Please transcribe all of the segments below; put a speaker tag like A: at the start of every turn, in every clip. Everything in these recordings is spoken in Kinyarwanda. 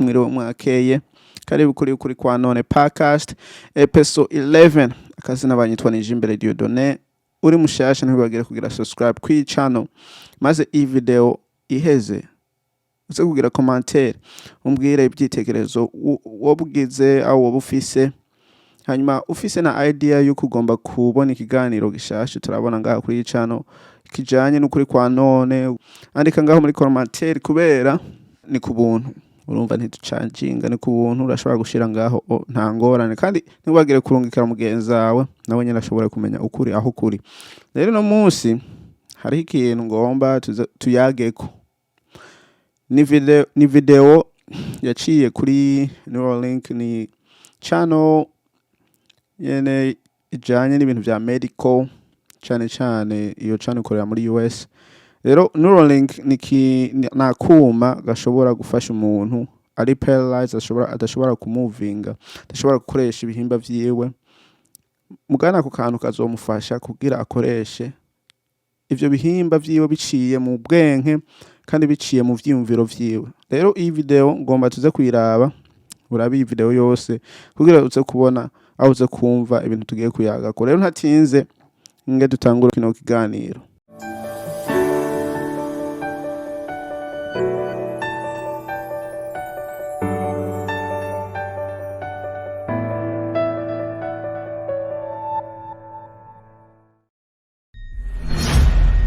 A: mwiriwe mwakeye karibu kuri Kwanone podcast EP11 akazina banyitwa Nijimbere Dieudonné uri mushasha ntibagire kugira subscribe kwi channel maze iyi video iheze uze kugira commentaire umbwire ibyitekerezo wobwize aho wobufise hanyuma ufise na idea yuko ugomba kubona ikiganiro gishasha turabona ngaha kuri channel kijanye n'ukuri Kwanone andika ngaho muri commentaire kubera ni kubuntu urumva ntitucanginga ni kubuntu urashobora gushira ngaho nta ngorane kandi ntibagire kurungikira mugenzi wawe nawe nyine ashobora kumenya ukuri aho kuri. Rero no munsi hari ikintu ngomba tuyageko ni video yaciye kuri Neuralink, ni channel yene ijanye n'ibintu vya medical cyane iyo channel ikorera muri US. Rero Neuralink ni AKUMA gashobora gufasha umuntu ari paralyzed adashobora kumuvinga, adashobora gukoresha ibihimba vyiwe. Mugana ku kantu kazomufasha kugira akoreshe ivyo bihimba vyiwe biciye mu bwenke kandi biciye mu vyiyumviro vyiwe. Rero iyi video ngomba tuze kuyiraba, urabe iyi video yose kugira uze kubona aho uze kumva ibintu tugiye kuyaga. Rero ntatinze nge dutangura kino kiganiro.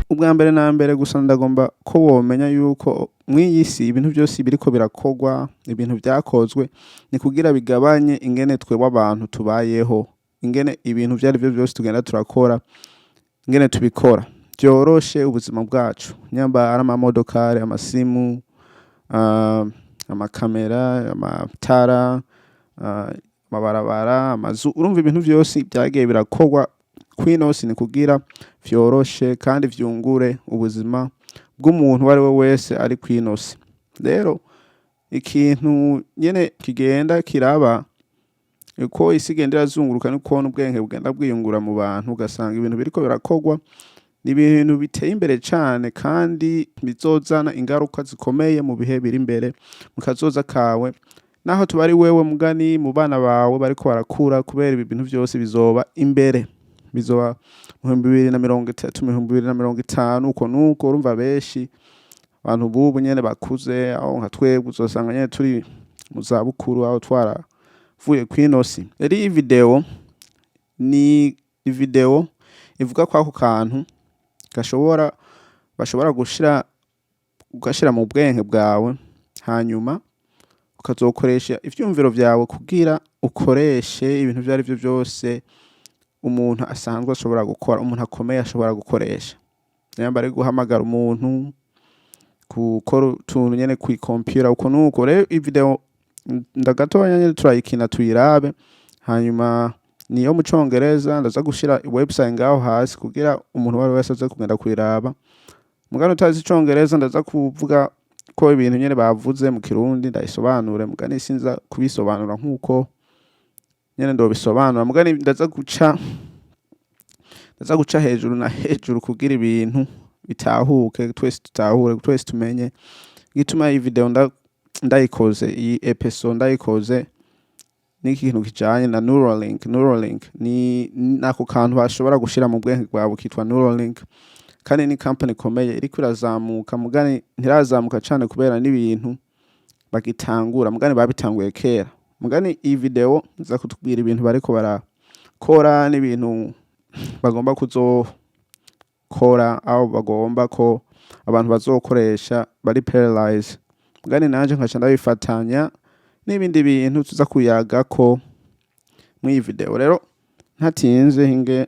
A: Ubwa mbere na mbere gusa ndagomba ko womenya yuko mwiyisi ibintu byose biriko birakogwa, ibintu byakozwe ni kugira bigabanye ingene twe w'abantu tubayeho, ingene ibintu byari byo byose tugenda turakora, ingene tubikora byoroshe ubuzima bwacu. Nyamba ari amamodokari, amasimu, amakamera, amatara, amabarabara, amazu, urumva ibintu byose byagiye birakogwa kwino ni kugira vyoroshe kandi vyungure ubuzima bw'umuntu wari we wese ari kwino. Rero ikintu nyene kigenda kiraba uko isi gendera zunguruka nuko n'ubwenge bugenda bwiyungura mu bantu, ugasanga ibintu biriko birakogwa ni ibintu biteye imbere cyane kandi bizozana ingaruka zikomeye mu bihe biri imbere mu kazoza kawe, naho tubari wewe mugani mu bana bawe bariko barakura, kubera ibi bintu byose bizoba imbere, bizoba mu 2030 2050 uko nuko urumva benshi abantu bubu nyene bakuze aho nka twebwe uzosanga nyene turi mu za bukuru aho twaravuye kwinosi. Rero iyi video ni video ivuga kwa ako kantu bashobora ugashira mu bwenge bwawe, hanyuma ukazokoresha ivyumviro vyawe kugira ukoreshe ibintu byari byo byose umuntu asanzwe ashobora gukora, umuntu akomeye ashobora gukoresha. Nyamba ari guhamagara umuntu, gukora utuntu nyene ku computer uko nuko. Rero iyi video ndagatonya nyene turayikina tuyirabe, hanyuma niyo mu Congereza ndaza gushira website ngaho hasi kugira umuntu wari wese aze kugenda kuyiraba. Mugano utazi Congereza ndaza kuvuga ko ibintu nyene bavuze mu Kirundi ndayisobanure, mugani sinza kubisobanura nkuko nyene ndo bisobanura, mugani ndaza guca hejuru na hejuru kugira ibintu bitahuke, twese tutahure, twese tumenye gituma iyi video ndayikoze, iyi episode ndayikoze niki kintu kijanye na Neuralink ni nako kantu bashobora gushira mu bwenge bwabo kitwa Neuralink, kandi ni company ikomeye iriko irazamuka, mugani ntirazamuka cyane kubera n'ibintu bagitangura, mugani babitanguye kera. Mugani iyi video nza kutubwira ibintu bariko barakora n'ibintu bagomba kuzokora aho bagomba ko abantu bazokoresha bari paralyzed. Mugani nanje nkaca ndabifatanya n'ibindi bintu tuza kuyaga ko mu iyi video. Rero ntatinze hinge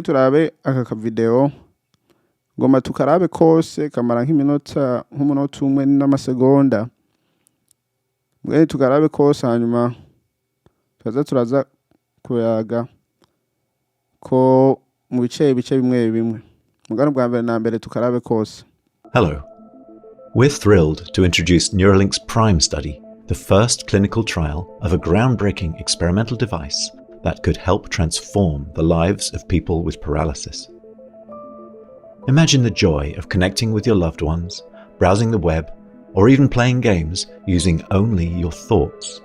A: turabe aka video ngoma tukarabe kose kamara nk'iminota umwe n'amasegonda. Mugani tukarabe kose hanyuma turaza kuyaga ko mu bice bimwe. Mugani bwa mbere na mbere tukarabe kose.
B: Hello. We're thrilled to introduce Neuralink's PRIME study, the first clinical trial of a groundbreaking experimental device that could help transform the lives of people with paralysis. Imagine the joy of connecting with your loved ones, browsing the web, or even playing games using only your thoughts.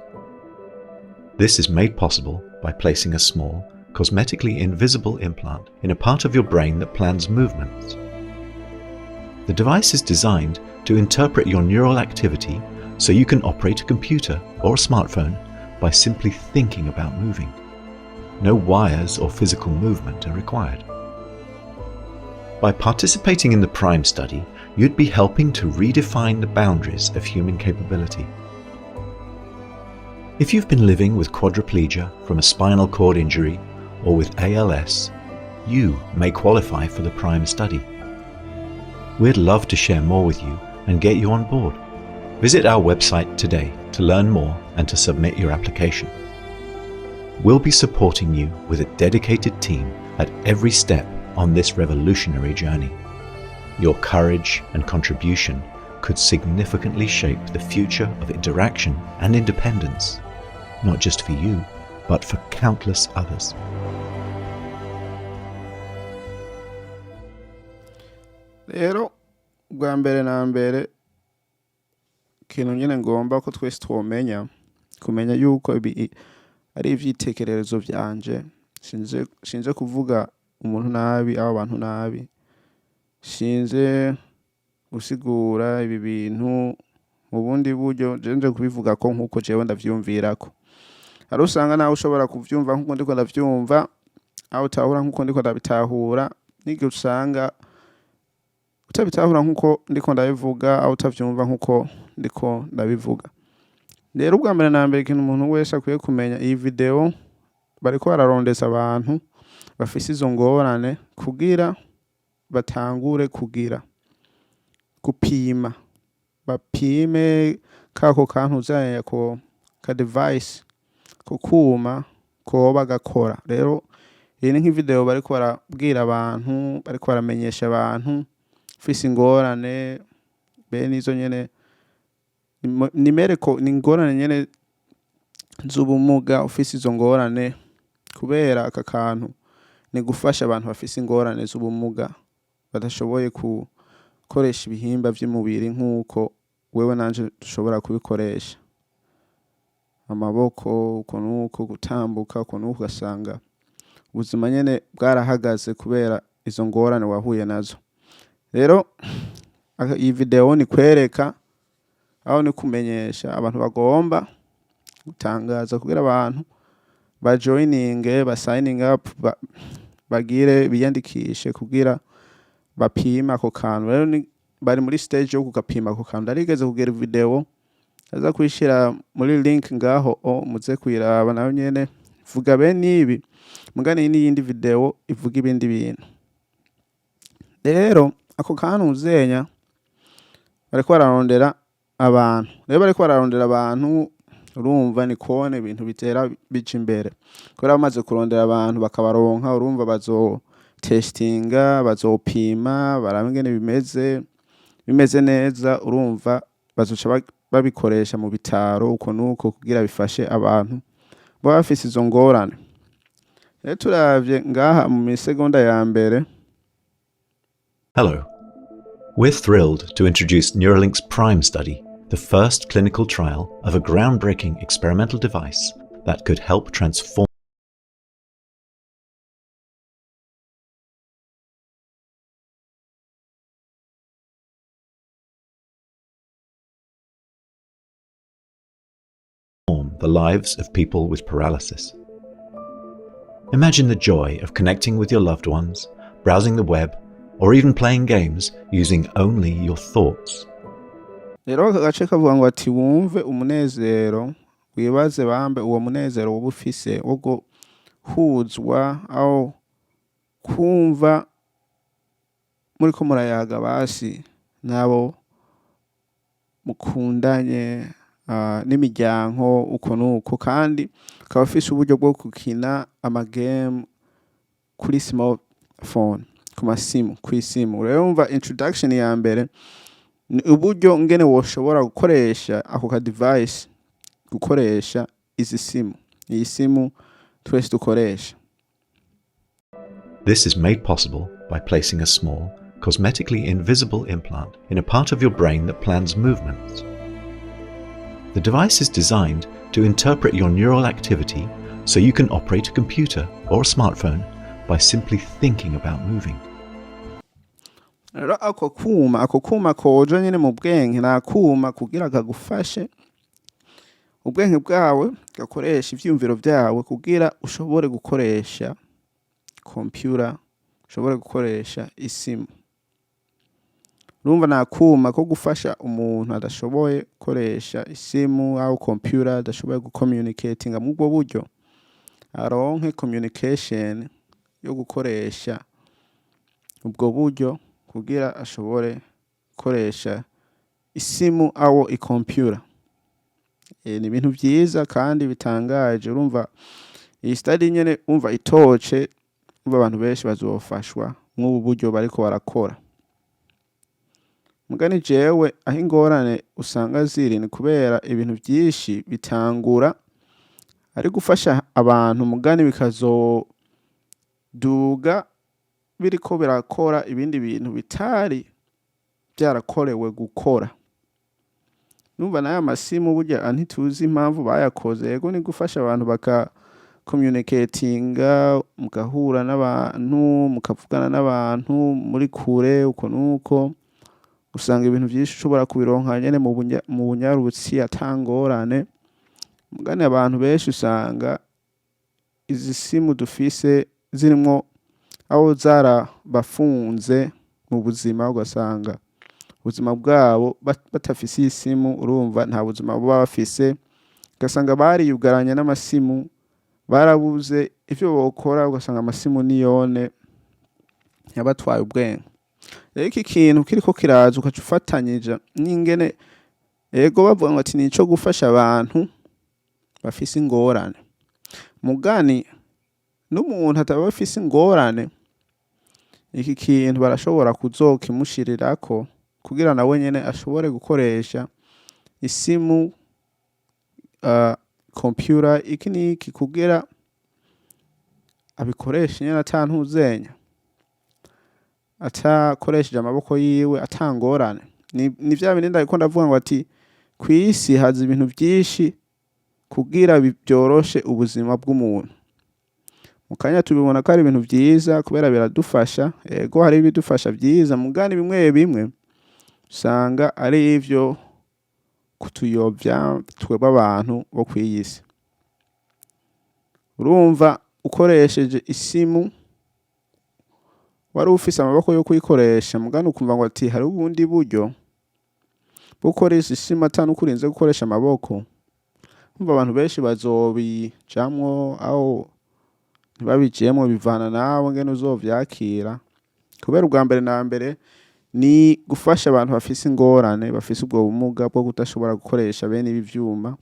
B: This is made possible by placing a small, cosmetically invisible implant in a part of your brain that plans movements. The device is designed to interpret your neural activity so you can operate a computer or a smartphone by simply thinking about moving. No wires or physical movement are required. By participating in the PRIME study, you'd be helping to redefine the boundaries of human capability. If you've been living with quadriplegia from a spinal cord injury or with ALS, you may qualify for the PRIME study. We'd love to share more with you and get you on board. Visit our website today to learn more and to submit your application. We'll be supporting you with a dedicated team at every step on this revolutionary journey. Your courage and contribution could significantly shape the future of interaction and independence, not just for you, but for countless others.
A: Rero bwa mbere na mbere kintu nyene ngomba ko twese twomenya kumenya yuko ibi ari ivyitekererezo vyanje shinze kuvuga umuntu nabi aba abantu nabi shinze gusigura ibi bintu mu bundi buryo nje kubivuga ko nkuko jewe ndavyumvirako ari usanga nawe ushobora kuvyumva nkuko ndiko ndavyumva aho utahura nkuko ndiko ndabitahura nige usanga utabitahura nkuko ndiko ndabivuga aho utavyumva nkuko ndiko ndabivuga. Rero ubwa mbere na mbere ikintu umuntu wese akwiye kumenya iyi video bariko bararondeza abantu bafise izo ngorane kugira batangure kugira kupima bapime kako kantu uzanye ko ka device ko kuma ko bagakora. Rero iyi ni nk'ivideo bariko barabwira abantu bariko baramenyesha abantu fise ingorane bene izo nyene nimereko ni ingorane nyene z'ubumuga ufise izo ngorane kubera aka kantu ni gufasha abantu bafise ingorane z'ubumuga badashoboye gukoresha ibihimba vy'umubiri nk'uko wewe nanje dushobora kubikoresha amaboko uko nuko gutambuka uko nuko ugasanga ubuzima nyene bwarahagaze kubera izo ngorane wahuye nazo. Rero iyi video ni kwereka aho ni kumenyesha abantu bagomba gutangaza kugira abantu ba joininge ba signing up bagire biyandikishe kugira bapima ako kantu. Rero bari muri stage yo kugapima ako kantu arigeze kugera video aza kwishira muri link ngaho muze kuyiraba nayo nyene vuga bene ibi mugane n'iyindi video ivuga ibindi bintu. Rero ako kantu uzenya bariko bararondera abantu rero bariko bararondera abantu urumva ni kone ibintu bitera bica imbere kubera bamaze kurondera abantu bakabaronka urumva bazo testinga bazopima barabingene bimeze neza urumva bazoca babikoresha mu bitaro uko nuko kugira bifashe abantu baba bafise izo ngorane. Rero turavye ngaha mu misegonda ya mbere.
B: Hello. We're thrilled to introduce Neuralink's PRIME study, the first clinical trial of a groundbreaking experimental device that could help transform the lives of people with paralysis. Imagine the joy of connecting with your loved ones, browsing the web, or even playing games using only your thoughts.
A: Rero agace kavuga ngo ati wumve umunezero wibaze bambe uwo munezero woba ufise wo guhuzwa aho kumva muriko murayaga basi nabo mukundanye n'imiryango uko nuko kandi ukaba ufise uburyo bwo gukina amagame kuri smartphone ku masimu kwisimu. Rero umva introduction ya mbere ni uburyo ngene woshobora gukoresha ako ka device gukoresha izi simu iyi simu twese dukoresha.
B: This is made possible by placing a small, cosmetically invisible implant in a part of your brain that plans movements. The device is designed to interpret your neural activity so you can operate a computer or a smartphone by simply thinking about moving.
A: Rero ako kuma koje nyene mu bwenge na akuma kugira kagufashe ubwenge bwawe gakoresha ivyumviro vyawe kugira ushobore gukoresha computer, ushobore gukoresha isimu. Urumva na akuma ko gufasha umuntu adashoboye gukoresha isimu au computer, adashoboye gucommunicatinga mu bwo buryo aronke communication yo gukoresha ubwo buryo kugira ashobore gukoresha isimu au icomputer. Ni ibintu vyiza kandi bitangaje. Urumva iyi study nyene umva itoce, umva abantu benshi bazofashwa mu buryo bariko barakora. Mugani jewe aho ingorane usanga ziri ni kubera ibintu vyishi bitangura ari gufasha abantu mugani bikazoduga biriko birakora ibindi bintu bitari byarakorewe gukora. Numva nayo amasimu burya ntituzi impamvu bayakoze, yego ni gufasha abantu baka communicatinga, mugahura n'abantu, mukavugana n'abantu muri kure uko nuko, usanga ibintu byinshi ushobora kubironka nyene mu bunyarutsi atangorane. Mugani abantu benshi usanga izi simu dufise zirimo aho zara bafunze mu buzima, ugasanga ubuzima bwabo batafise isimu, urumva nta buzima buba bafise, ugasanga bariyugaranye n'amasimu, barabuze ivyo bokora, ugasanga amasimu niyone yabatwaye ubwenge. Rero iki kintu kiriko kiraza ukaca ufatanyije n'ingene ego bavuga ngo ati nico gufasha abantu bafise ingorane. Mugani n'umuntu ataba bafise ingorane, iki kintu barashobora kuzokimushirirako kugira nawe nyene ashobore gukoresha isimu, computer, iki niki kugira abikoresha nyene atantuzenya, atakoresheje amaboko yiwe atangorane. Ni vya bintu ndako ndavuga ngo ati kwisi haza ibintu byinshi kugira byoroshe ubuzima bw'umuntu. Mukanya tubibona ko ari ibintu byiza kubera biradufasha, ego hari ibidufasha byiza, mugani bimwe bimwe usanga ari ivyo kutuyobya twebwe abantu bo kwiyisi. Urumva ukoresheje isimu wari ufise amaboko yo kuyikoresha, mugani ukumva ngo ati hari ubundi buryo bukoresha isimu atanukurinze gukoresha amaboko. Umva abantu benshi bazobijamwo aho ntibabijemwo, bivana nawe ngene uzovyakira. Kubera ubwa mbere na mbere ni gufasha abantu bafise ingorane, bafise ubwo bumuga bwo kudashobora gukoresha bene ibi vyuma,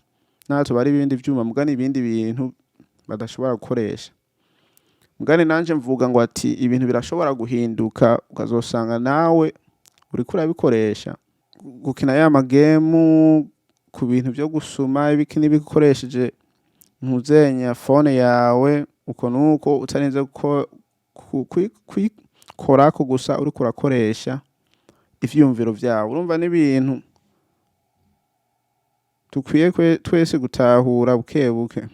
A: natwe bari ibindi vyuma mugani ibindi bintu badashobora gukoresha. Mugani nanje mvuga ngo ati ibintu birashobora guhinduka, ukazosanga nawe uriko urabikoresha gukina ya magemu, ku bintu byo gusuma ibiki n'ibikoresheje ntuzenya phone yawe uko nuko utarinze korako gusa uri kurakoresha ivyumviro vyawe. Urumva n'ibintu tukwiye twese gutahura buke buke.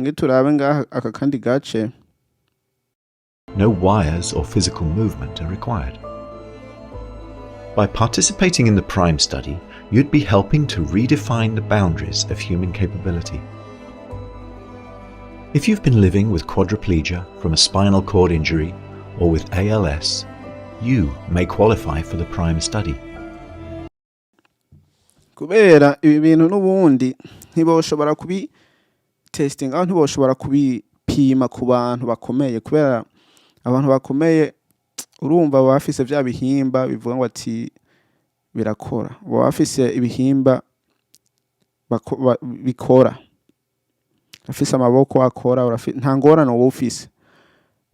A: Ngi turabe ngaha aka kandi gace.
B: No wires or physical movement are required. By participating in the PRIME study, you'd be helping to redefine the boundaries of human capability. If you've been living with quadriplegia from a spinal cord injury or with ALS, you may qualify for the PRIME study.
A: Kubera ibi bintu n'ubundi ntiboshobora kubi testing, aho ntiboshobora kubipima ku bantu bakomeye, kubera abantu bakomeye urumva bafise vya bihimba bivuga ngo ati birakora, bafise ibihimba bikora, afise amaboko akora, nta ngorane wowe ufise.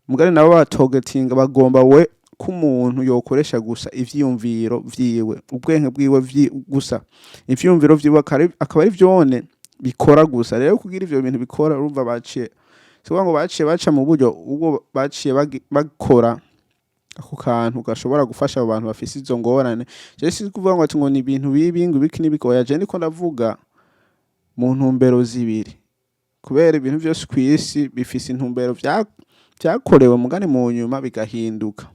A: Mugari nabo batogetinga bagomba we ko umuntu yokoresha gusa ivyiyumviro vyiwe, ubwenge bwiwe gusa, ivyiyumviro vyiwe akaba ari vyone bikora gusa. Rero kugira ivyo bintu bikora urumva baciye, sikuvuga ngo baciye baca mu buryo ubwo baciye bakora ako kantu gashobora gufasha abo bantu bafise izo ngorane. Je si kuvuga ngo ati ngo ni ibintu bibi ngo ibiki nibikoya, je niko ndavuga mu ntumbero zibiri, kubera ibintu byose kw'isi bifise intumbero vyakorewe mugani mu nyuma bigahinduka.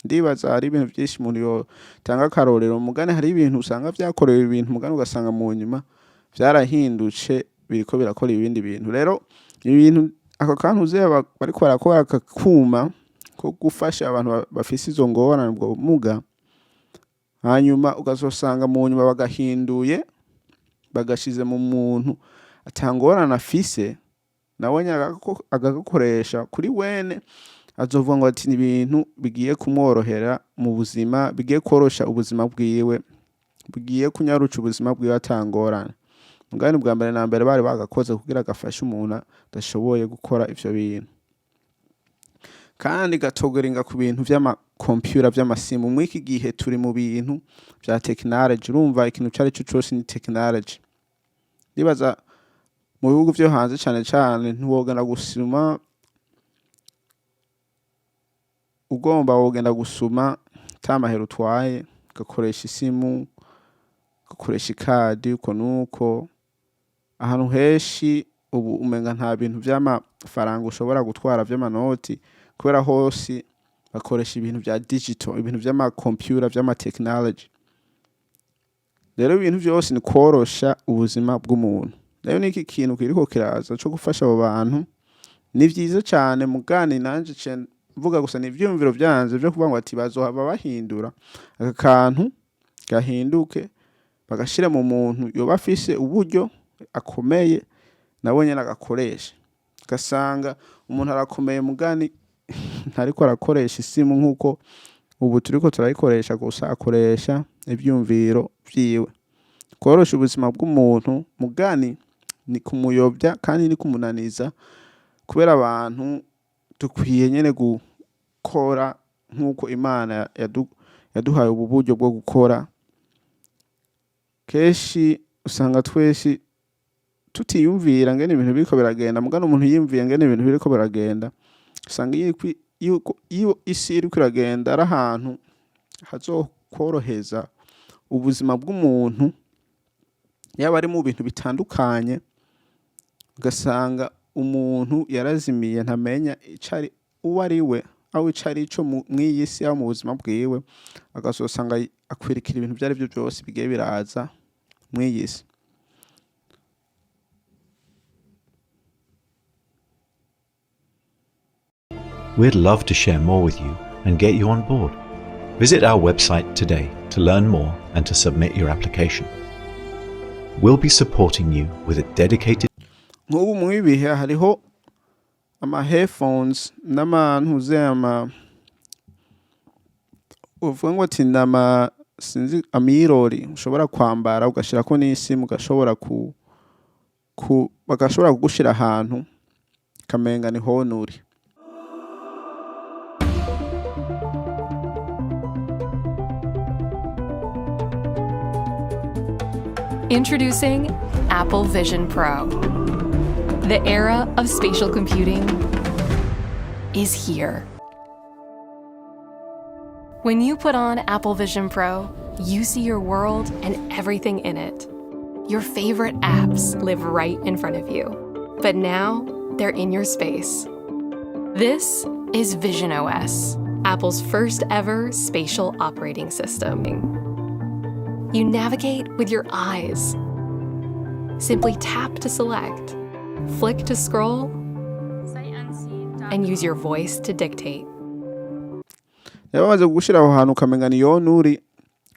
A: Ndibaza hari ibintu byinshi umuntu yotanga akarorero, mugani hari ibintu usanga vyakorewe ibintu mugani ugasanga mu nyuma vyarahindutse biriko birakora ibindi bintu. Rero ibintu ako kantu uzeba bariko barakora akakuma ko gufasha abantu bafise izo ngorane ubwo bumuga, hanyuma ukazosanga mu nyuma bagahinduye bagashize mu muntu atangorana afise, nawe agakoresha kuri wene azovuga ngo ati ni ibintu bigiye kumworohera mu buzima, bigiye korosha ubuzima bwiwe, bigiye kunyaruca ubuzima bwiwe atangorana. Mugani bwa mbere na mbere bari bagakoze kugira agafashe umuntu adashoboye gukora ivyo bintu, kandi gatogeringa ku bintu vy'amakompyuta vy'amasimu. Mw'iki gihe turi mu bintu vya technology, urumva ikintu cari cyo cose ni technology. Ndibaza mu bihugu vyo hanze cane cane ntiwogenda gusuma, ugomba wogenda gusuma tamahera utwaye, gakoresha isimu, gakoresha ikadi, uko nuko ahantu henshi ubu umenga nta bintu vy'amafaranga ushobora gutwara vy'amanoti, kubera hose bakoresha ibintu vya digital, ibintu vy'amakompyuta vy'amatechnology. Rero ibintu vyose ni korosha ubuzima bw'umuntu. Rero niki kintu kiriko kiraza cyo gufasha abo bantu ni vyiza cyane, mugani nanje mvuga gusa ni ivyiyumviro vyanze vyo kuvuga ngo ati bazohava bahindura aka kantu gahinduke bagashira mu muntu yoba afise uburyo akomeye nawe nyene agakoresha, gasanga umuntu arakomeye mugani ntariko arakoresha isimu nkuko ubu turiko turayikoresha, gusa akoresha ivyumviro vyiwe. Korosha ubuzima bw'umuntu mugani ni kumuyobya kandi ni kumunaniza, kubera abantu dukwiye nyene gukora nkuko Imana yaduhaye ubu buryo bwo gukora. Keshi usanga twese tutiyumvira ngene ibintu biriko biragenda, mugani umuntu yimviye ngene ibintu biriko biragenda, usanga iyo isi iriko iragenda ari ahantu hazokoroheza ubuzima bw'umuntu, yaba ari mu bintu bitandukanye. Ugasanga umuntu yarazimiye ntamenya icari uwo ari we aho icari ico mw'iyi si aho mu buzima bwiwe, agasosanga akwirikira ibintu vyari byo byose bigiye biraza mw'iyi si.
B: We'd love to share more with you and get you on board. Visit our website today to learn more and to submit your application. We'll be supporting you with a dedicated.
A: Nk'ubu mu ibihe hariho ama headphones n'amantuze uvuga ngo ati ndama sinzi amirori ushobora kwambara ugashirako n'isimu, ugashobora bagashobora kugushira ahantu kamenga ni honuri.
C: Introducing Apple Vision Pro. The era of spatial computing is here. When you put on Apple Vision Pro, you see your world and everything in it. Your favorite apps live right in front of you, but now they're in your space. This is Vision OS, Apple's first ever spatial operating system. You navigate with your eyes. Simply tap to select, flick to scroll, and use your voice to dictate.
A: Yabaze gushira aho hantu kamenga ni yonuri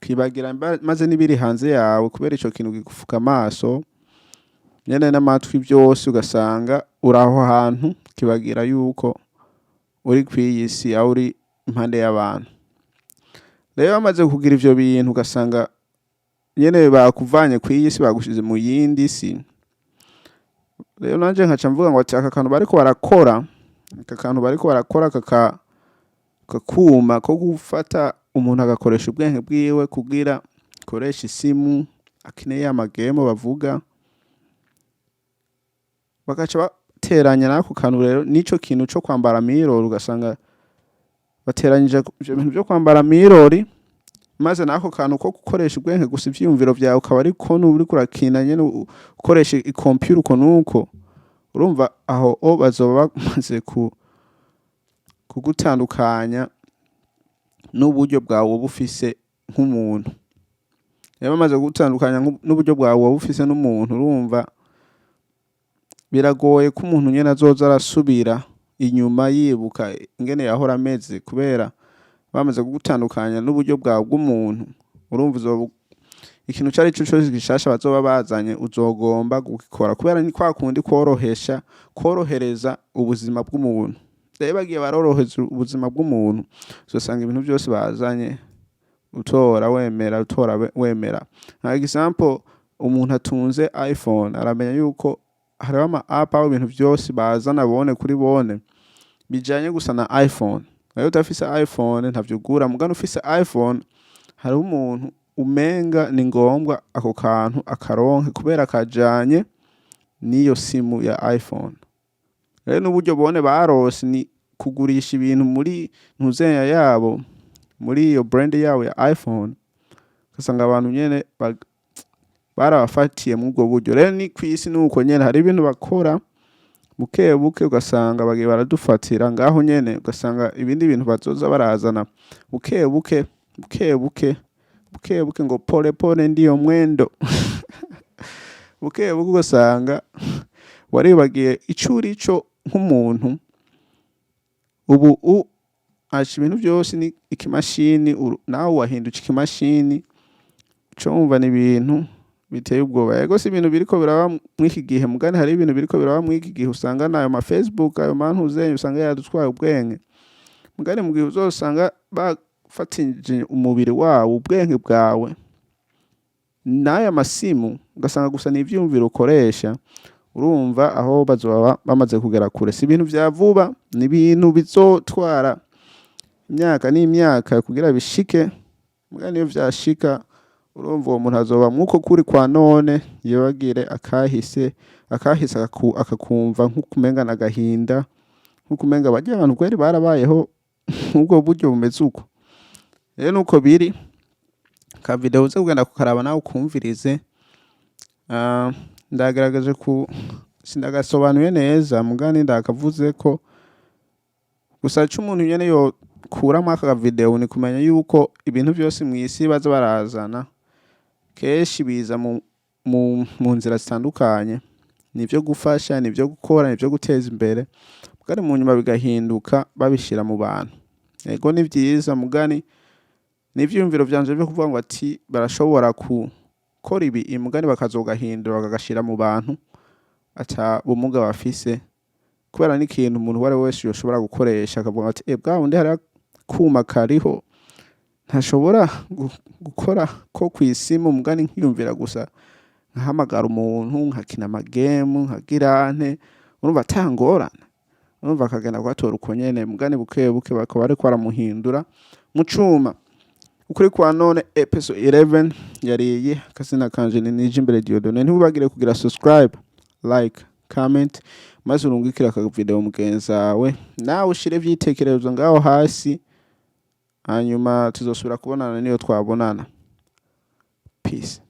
A: kwibagira maze nibiri hanze yawe, kubera ico kintu gikufuka amaso nyene n'amatwi byose, ugasanga uraho hantu kibagira yuko uri kwiyisi aho uri impande y'abantu. Rero bamaze kugira ivyo bintu ugasanga nyene bakuvanye kw'iyisi bagushize mu yindi si. Rero nanje nkaca mvuga ngo ati aka kantu bariko barakora kakuma ko gufata umuntu agakoresha ubwenge bwiwe kugira koresha isimu akeneye amagemo bavuga, bagaca bateranya nako kantu. Rero nico kintu cyo kwambara mirror ugasanga bateranyije ivyo bintu byo kwambara mirori, maze nako kantu ko gukoresha ubwenge gusa ivyiyumviro vyawe ukaba ariko n'uri kurakina nyene ukoresha icomputer uko nuko, urumva aho bazoba bamaze kugutandukanya n'uburyo bwawe wowe ufise nk'umuntu. Rero bamaze kugutandukanya n'uburyo bwawe wowe ufise n'umuntu, urumva biragoye ko umuntu nyene azoza arasubira inyuma yibuka ingene yahora ameze, kubera bamaze kugutandukanya n'uburyo bwawe bw'umuntu. Urumva uzoba ikintu cari cyo cyose gishasha bazoba bazanye uzogomba gukora, kubera ni kwa kundi korohereza ubuzima bw'umuntu. Rero bagiye baroroheza ubuzima bw'umuntu, uzosanga ibintu byose bazanye utora wemera. Nka example, umuntu atunze iPhone aramenya yuko hariho ama app aho ibintu byose bazana bone kuri bone bijanye gusa na iPhone. Rero utafise iPhone ntavyo ugura, mugana ufise iPhone hariho umuntu umenga ni ngombwa ako kantu akaronke kubera kajanye niyo simu ya iPhone. Rero n'uburyo bone barose ni kugurisha ibintu muri ntuzenya yabo, muri iyo brand yabo ya iPhone, kasanga abantu nyene barabafatiye mu ubwo buryo. Rero ni kwisi nuko nyene hari ibintu bakora buke ugasanga bagiye baradufatira ngaho nyene, ugasanga ibindi bintu bazoza barazana buke ngo pole ndiyo mwendo buke ugasanga waribagiye icuri cyo nk'umuntu. Ubu aje ibintu byose ni ikimashini, nawe wahinduka ikimashini, cyo umva ni ibintu biteye ubwoba. Yego si ibintu biriko biraba mw'iki gihe, mugani hari ibintu biriko biraba mw'iki gihe usanga nayo ma Facebook ayo mantuzenye usanga yadutwaye ubwenge, mugani mu gihe uzosanga bafatije umubiri wawe ubwenge bwawe n'aya masimu, ugasanga gusa ni ivyiyumviro ukoresha. Urumva aho bazoba bamaze kugera kure, si ibintu vya vuba, ni ibintu bizotwara imyaka n'imyaka kugira bishike, mugani iyo vyashika urumva uwo muntu azoba mwuko kuri Kwanone yibagire akahise akakumva nk'ukumenga n'agahinda, nk'ukumenga bagiye abantu kweri barabayeho ubwo buryo bumeze uko. Rero nuko biri ka video uze kugenda kukaraba nawe ukumvirize. Ndagaragaje sindagasobanuye neza, mugani ndakavuze ko gusa umuntu nyene yo kuramo aka video ni kumenya yuko ibintu byose mw'isi baza barazana keshi biza mu nzira zitandukanye, nivyo gufasha, nivyo gukora, nivyo guteza imbere, mugani mu nyuma bigahinduka babishira mu bantu. Yego ni vyiza, mugani n'ivyumviro vyanje byo kuvuga ngo ati barashobora gukora ibi, mugani bakazogahindura bakagashira mu bantu ata bumuga bafise, kubera n'ikintu umuntu wari wese yoshobora gukoresha akavuga ati bwa undi hari akuma kariho ntashobora gukora ko kw'isimu, mugani nkiyumvira gusa nkahamagara umuntu, nkakina amagame, nkagirante, urumva atangorana, urumva akagenda kwatora uko nyene, mugani buke bakaba ariko baramuhindura mu cuma. Ukuri Kwanone EP11 yariye kasina kanje ni Jimbere Diodone. Ntibagire kugira subscribe, like, comment, maze urungikira aka video mugenzawe, nawe ushire vyitekerezo ngaho hasi, hanyuma tuzosubira kubonana niyo twabonana. Peace.